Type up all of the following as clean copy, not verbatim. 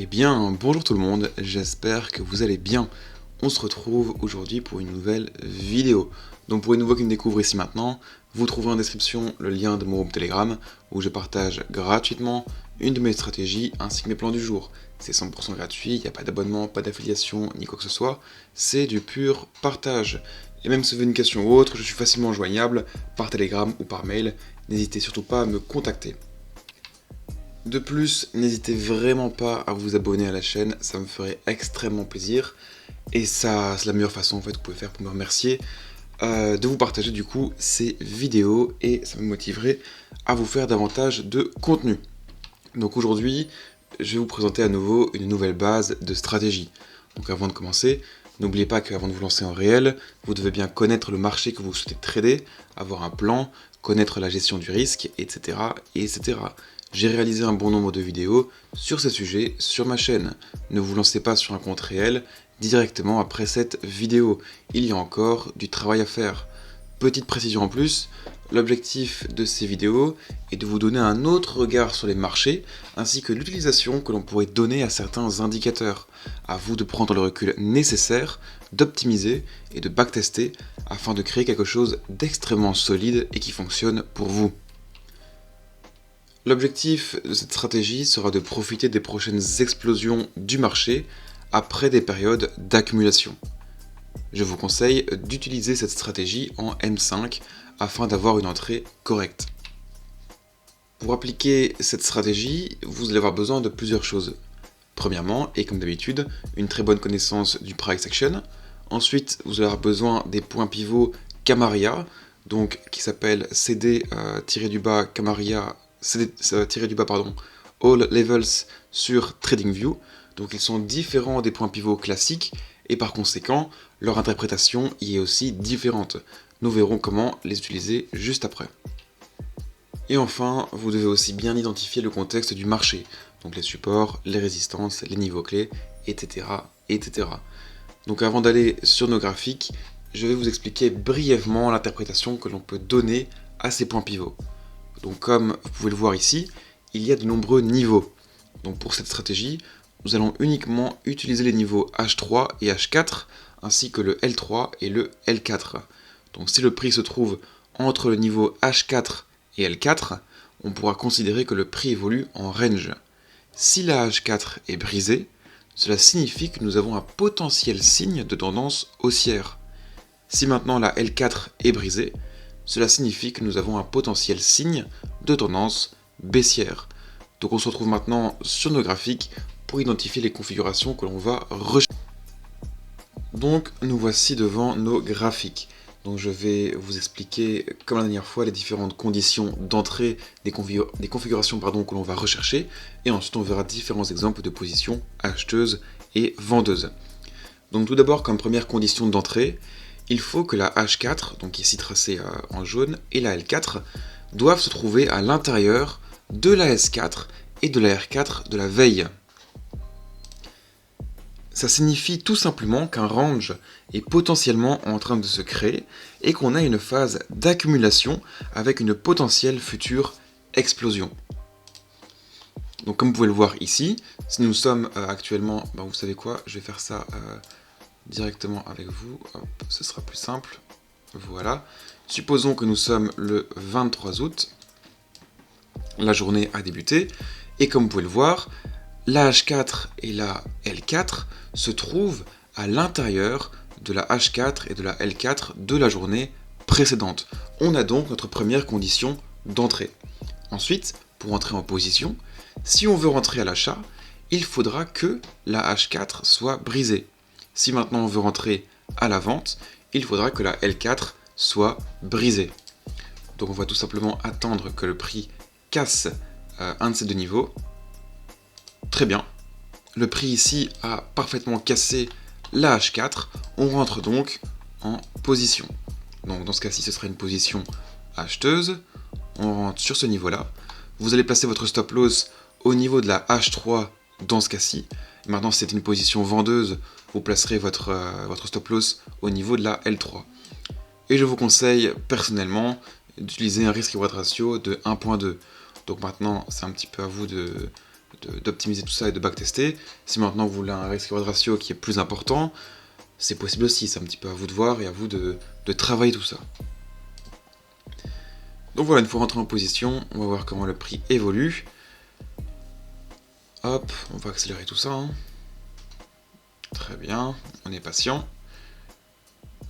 Eh bien, bonjour tout le monde, j'espère que vous allez bien. On se retrouve aujourd'hui pour une nouvelle vidéo. Donc pour les nouveaux qui me découvrent ici maintenant, vous trouverez en description le lien de mon groupe Telegram où je partage gratuitement une de mes stratégies ainsi que mes plans du jour. C'est 100% gratuit, il n'y a pas d'abonnement, pas d'affiliation ni quoi que ce soit, c'est du pur partage. Et même si vous avez une question ou autre, je suis facilement joignable par Telegram ou par mail, n'hésitez surtout pas à me contacter. De plus, n'hésitez vraiment pas à vous abonner à la chaîne, ça me ferait extrêmement plaisir. Et ça, c'est la meilleure façon en fait que vous pouvez faire pour me remercier, de vous partager du coup ces vidéos et ça me motiverait à vous faire davantage de contenu. Donc aujourd'hui, je vais vous présenter à nouveau une nouvelle base de stratégie. Donc avant de commencer, n'oubliez pas qu'avant de vous lancer en réel, vous devez bien connaître le marché que vous souhaitez trader, avoir un plan, connaître la gestion du risque, etc. etc. J'ai réalisé un bon nombre de vidéos sur ces sujets sur ma chaîne. Ne vous lancez pas sur un compte réel directement après cette vidéo. Il y a encore du travail à faire. Petite précision en plus, l'objectif de ces vidéos est de vous donner un autre regard sur les marchés, ainsi que l'utilisation que l'on pourrait donner à certains indicateurs. À vous de prendre le recul nécessaire, d'optimiser et de backtester afin de créer quelque chose d'extrêmement solide et qui fonctionne pour vous. L'objectif de cette stratégie sera de profiter des prochaines explosions du marché après des périodes d'accumulation. Je vous conseille d'utiliser cette stratégie en M5 afin d'avoir une entrée correcte. Pour appliquer cette stratégie, vous allez avoir besoin de plusieurs choses. Premièrement, et comme d'habitude, une très bonne connaissance du price action. Ensuite, vous allez avoir besoin des points pivots Camaria, donc qui s'appelle CD-du-bas Camaria, CD-du-bas pardon, All Levels sur TradingView. Donc ils sont différents des points pivots classiques et par conséquent, leur interprétation y est aussi différente. Nous verrons comment les utiliser juste après. Et enfin, vous devez aussi bien identifier le contexte du marché, donc les supports, les résistances, les niveaux clés, etc. etc. Donc avant d'aller sur nos graphiques, je vais vous expliquer brièvement l'interprétation que l'on peut donner à ces points pivots. Donc comme vous pouvez le voir ici, il y a de nombreux niveaux. Donc pour cette stratégie, nous allons uniquement utiliser les niveaux H3 et H4, ainsi que le L3 et le L4. Donc si le prix se trouve entre le niveau H4 et L4, on pourra considérer que le prix évolue en range. Si la H4 est brisée, cela signifie que nous avons un potentiel signe de tendance haussière. Si maintenant la L4 est brisée, cela signifie que nous avons un potentiel signe de tendance baissière. Donc on se retrouve maintenant sur nos graphiques pour identifier les configurations que l'on va rechercher. Donc nous voici devant nos graphiques. Donc je vais vous expliquer, comme la dernière fois, les différentes conditions d'entrée des configurations que l'on va rechercher. Et ensuite on verra différents exemples de positions acheteuses et vendeuses. Donc tout d'abord, comme première condition d'entrée, il faut que la H4, donc ici tracée en jaune, et la L4 doivent se trouver à l'intérieur de la S4 et de la R4 de la veille. Ça signifie tout simplement qu'un range est potentiellement en train de se créer et qu'on a une phase d'accumulation avec une potentielle future explosion. Donc comme vous pouvez le voir ici, si nous sommes actuellement, vous savez quoi, je vais faire ça directement avec vous, hop, ce sera plus simple. Voilà. Supposons que nous sommes le 23 août, la journée a débuté, et comme vous pouvez le voir, la H4 et la L4 se trouvent à l'intérieur de la H4 et de la L4 de la journée précédente. On a donc notre première condition d'entrée. Ensuite, pour entrer en position, si on veut rentrer à l'achat, il faudra que la H4 soit brisée. Si maintenant on veut rentrer à la vente, il faudra que la L4 soit brisée. Donc on va tout simplement attendre que le prix casse un de ces deux niveaux. Très bien. Le prix ici a parfaitement cassé la H4. On rentre donc en position. Donc dans ce cas-ci, ce sera une position acheteuse. On rentre sur ce niveau-là. Vous allez placer votre stop loss au niveau de la H3 dans ce cas-ci. Maintenant, si c'est une position vendeuse, vous placerez votre stop loss au niveau de la L3. Et je vous conseille personnellement d'utiliser un risque reward ratio de 1.2. Donc maintenant, c'est un petit peu à vous de d'optimiser tout ça et de backtester. Si maintenant vous voulez un risque-reward ratio qui est plus important, c'est possible aussi, c'est un petit peu à vous de voir et à vous de travailler tout ça. Donc voilà, une fois rentré en position, on va voir comment le prix évolue. Hop, on va accélérer tout ça. Hein. Très bien, on est patient.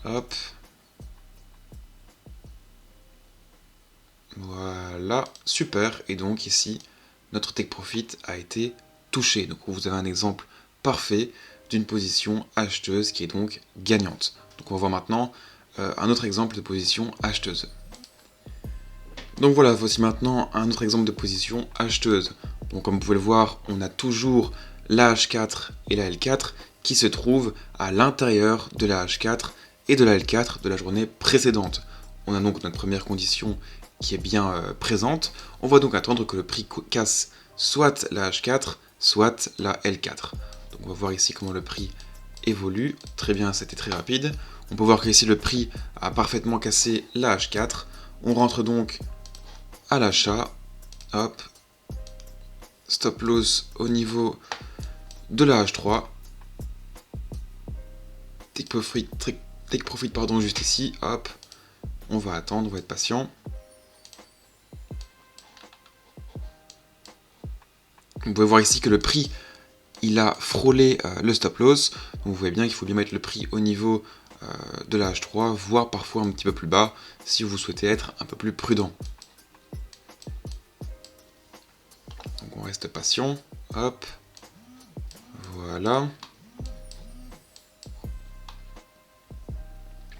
Hop. Voilà, super. Et donc ici, notre take profit a été touché. Donc vous avez un exemple parfait d'une position acheteuse qui est donc gagnante. Donc on va voir maintenant un autre exemple de position acheteuse. Donc voilà, voici maintenant un autre exemple de position acheteuse. Donc comme vous pouvez le voir, on a toujours la H4 et la L4 qui se trouvent à l'intérieur de la H4 et de la L4 de la journée précédente. On a donc notre première condition qui est bien présente. On va donc attendre que le prix casse soit la H4, soit la L4. Donc on va voir ici comment le prix évolue. Très bien, c'était très rapide. On peut voir qu'ici le prix a parfaitement cassé la H4. On rentre donc à l'achat. Hop. Stop loss au niveau de la H3. Take profit pardon, juste ici. Hop. On va attendre, on va être patient. Vous pouvez voir ici que le prix, il a frôlé le stop loss. Donc vous voyez bien qu'il faut bien mettre le prix au niveau de la H3, voire parfois un petit peu plus bas, si vous souhaitez être un peu plus prudent. Donc on reste patient. Hop. Voilà.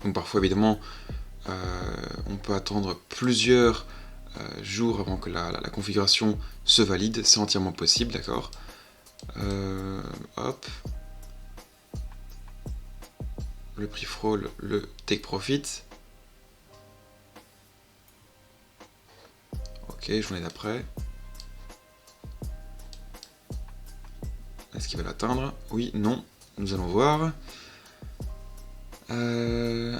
Donc parfois évidemment, on peut attendre plusieurs jours avant que la configuration se valide. C'est entièrement possible, d'accord. Hop. Le prix frôle le take profit. Ok, journée d'après. Est-ce qu'il va l'atteindre? Oui, non. Nous allons voir. En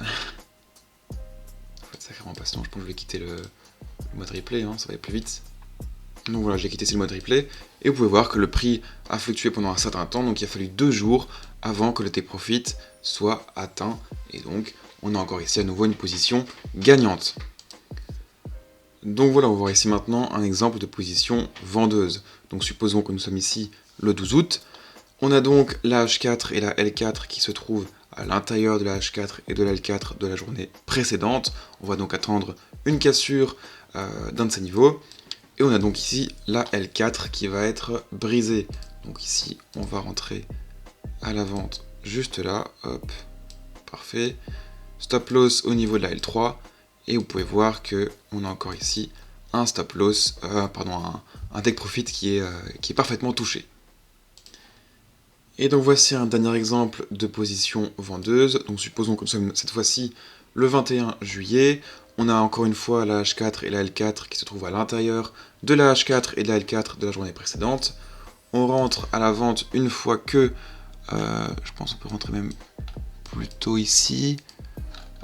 fait, sacrément patient. Je pense que je vais quitter le mode replay, hein, ça va aller plus vite. Donc voilà, j'ai quitté ici le mode replay. Et vous pouvez voir que le prix a fluctué pendant un certain temps. Donc il a fallu 2 jours avant que le take profit soit atteint. Et donc, on a encore ici à nouveau une position gagnante. Donc voilà, on va voir ici maintenant un exemple de position vendeuse. Donc supposons que nous sommes ici le 12 août. On a donc la H4 et la L4 qui se trouvent à l'intérieur de la H4 et de la L4 de la journée précédente. On va donc attendre une cassure d'un de ces niveaux. Et on a donc ici la L4 qui va être brisée. Donc ici, on va rentrer à la vente juste là. Hop, parfait. Stop loss au niveau de la L3. Et vous pouvez voir qu'on a encore ici un stop loss, un take profit qui est parfaitement touché. Et donc voici un dernier exemple de position vendeuse. Donc supposons que nous sommes cette fois-ci le 21 juillet. On a encore une fois la H4 et la L4 qui se trouvent à l'intérieur de la H4 et de la L4 de la journée précédente. On rentre à la vente une fois que... je pense qu'on peut rentrer même plutôt ici.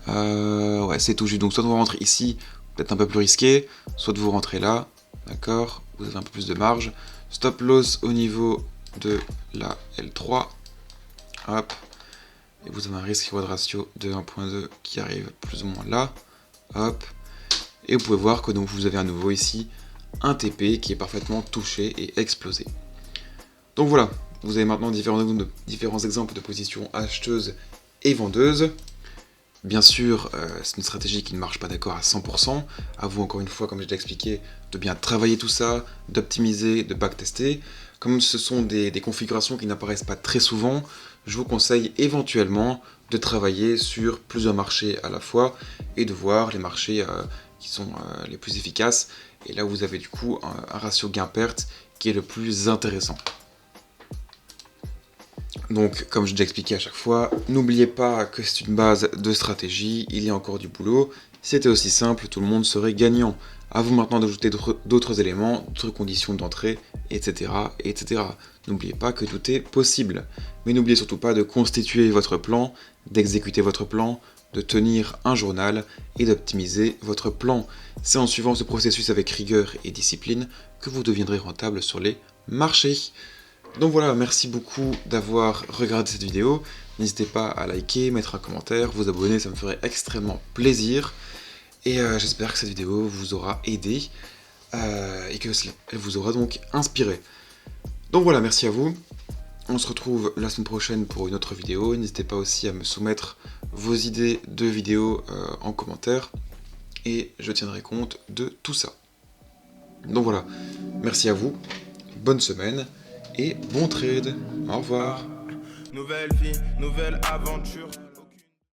Ouais, c'est tout juste. Donc soit vous rentrez ici, peut-être un peu plus risqué, soit vous rentrez là. D'accord, vous avez un peu plus de marge. Stop loss au niveau de la L3. Hop. Et vous avez un risque-reward ratio de 1.2 qui arrive plus ou moins là. Hop. Et vous pouvez voir que donc vous avez à nouveau ici un TP qui est parfaitement touché et explosé. Donc voilà, vous avez maintenant différents exemples de positions acheteuses et vendeuses. Bien sûr, c'est une stratégie qui ne marche pas d'accord à 100%. À vous, encore une fois, comme j'ai déjà expliqué, de bien travailler tout ça, d'optimiser, de backtester. Comme ce sont des configurations qui n'apparaissent pas très souvent, je vous conseille éventuellement de travailler sur plusieurs marchés à la fois et de voir les marchés qui sont les plus efficaces. Et là, vous avez du coup un ratio gain-perte qui est le plus intéressant. Donc, comme je l'ai expliqué à chaque fois, n'oubliez pas que c'est une base de stratégie, il y a encore du boulot. Si c'était aussi simple, tout le monde serait gagnant. À vous maintenant d'ajouter d'autres éléments, d'autres conditions d'entrée, etc., etc. N'oubliez pas que tout est possible. Mais n'oubliez surtout pas de constituer votre plan, d'exécuter votre plan, de tenir un journal et d'optimiser votre plan. C'est en suivant ce processus avec rigueur et discipline que vous deviendrez rentable sur les marchés. Donc voilà, merci beaucoup d'avoir regardé cette vidéo. N'hésitez pas à liker, mettre un commentaire, vous abonner, ça me ferait extrêmement plaisir. Et j'espère que cette vidéo vous aura aidé et qu'elle vous aura donc inspiré. Donc voilà, merci à vous. On se retrouve la semaine prochaine pour une autre vidéo. N'hésitez pas aussi à me soumettre vos idées de vidéos en commentaire. Et je tiendrai compte de tout ça. Donc voilà, merci à vous, bonne semaine et bon trade. Au revoir. Nouvelle vie, nouvelle aventure.